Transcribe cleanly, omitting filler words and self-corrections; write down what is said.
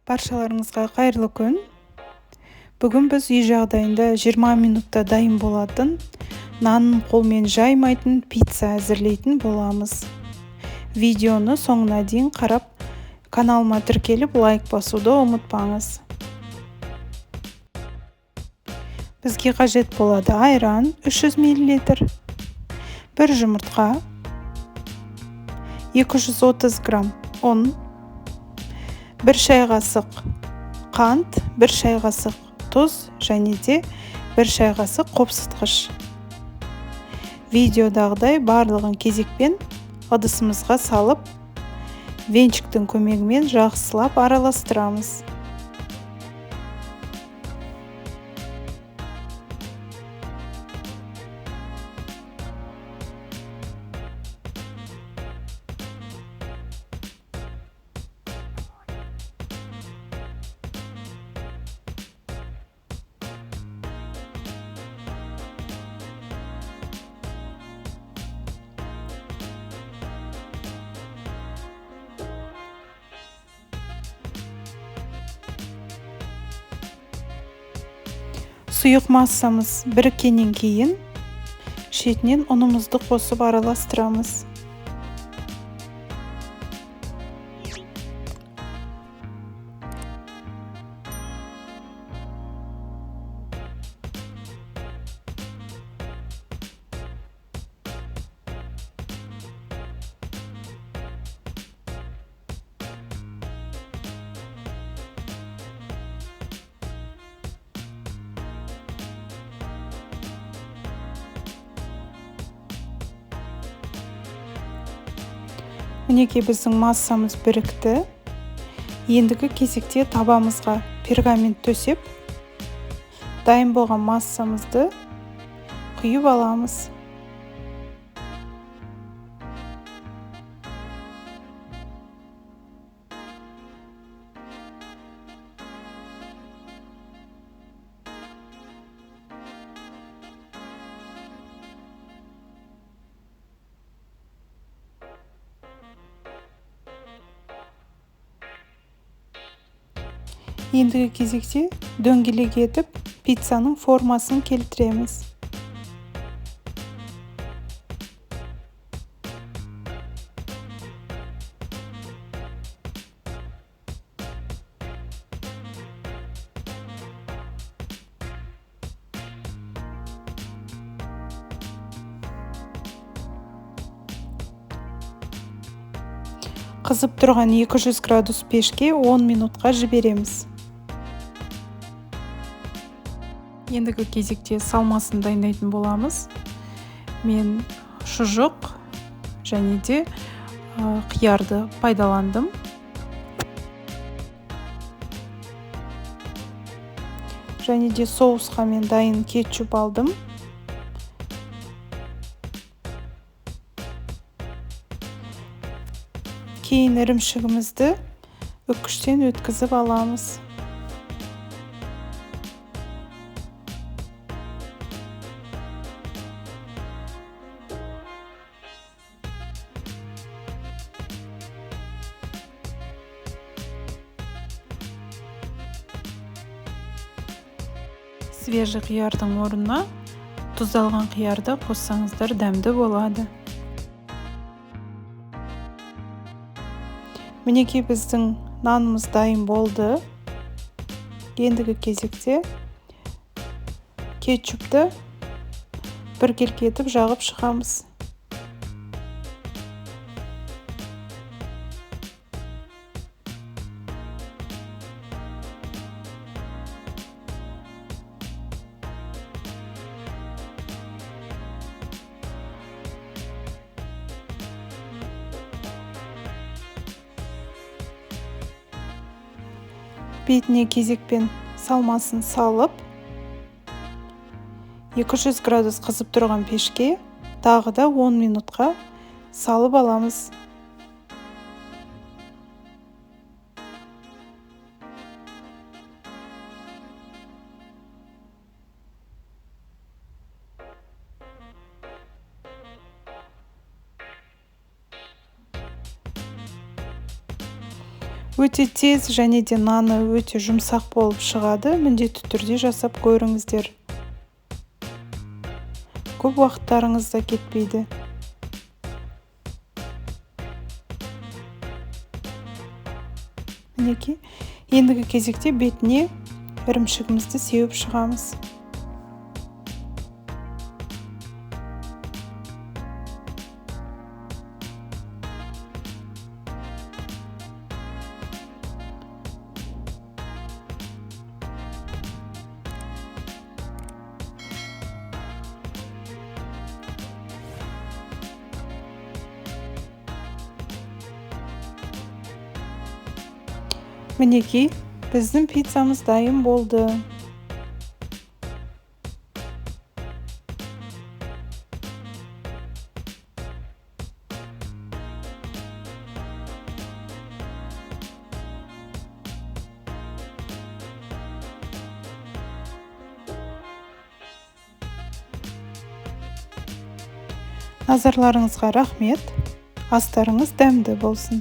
Баршаларыңызға қайырлы күн. Бүгін біз үй жағдайында 20 минутта дайын болатын, нанын қолмен жаймайтын пицца әзірлейтін боламыз. Видеоны соңына дейін қарап, каналыма тіркеліп лайк басуды ұмытпаңыз. Бізге қажет болады айран 300 мл, бір жұмыртқа, 230 грамм ұн, бір шай қасық қант, бір шай қасық тұз және де бір шай қасық қопсытқыш. Видеодағыдай барлығын кезекпен ыдысымызға салып, венчиктің көмегімен жақсылап араластырамыз. Сұйық массамыз біріккеннен кейін шетінен ұнымызды қосып араластырамыз. Мінекей біздің массамыз бірікті. Ендігі кезекте табамызға пергамент төсеп, дайын болған массамызды құйып аламыз. Ендігі кезекте дөңгелек етіп пиццаның формасын келтіреміз. Қызып тұрған 200 градус пешке 10 минутқа жібереміз. Ендігі кезекте салмасын дайындайтын боламыз. Мен шұжық және де қиярды пайдаландым. Және де соусқа мен дайын кетчуп алдым. Кейін ірімшігімізді үккіштен өткізіп аламыз. Свежий қиярдың орнына тұздалған қиярды қоссаңыздар дәмді болады. Мінекей біздің нанымыз дайын болды. Ендігі кезекте кетчупты біркелкі етіп жағып шығамыз. Бетіне кезекпен салмасын салып, 200 градус қызып тұрған пешке тағы да 10 минутқа салып аламыз. Өте тез және де наны өте жұмсақ болып шығады. Міндетті түрде жасап көріңіздер. Көп уақыттарыңыз да кетпейді. Мінекей, ендігі кезекте бетіне ірімшігімізді сеуіп шығамыз. Мінекей, біздің пиццамыз дайын болды. Назарларыңызға рахмет. Астарыңыз дәмді болсын.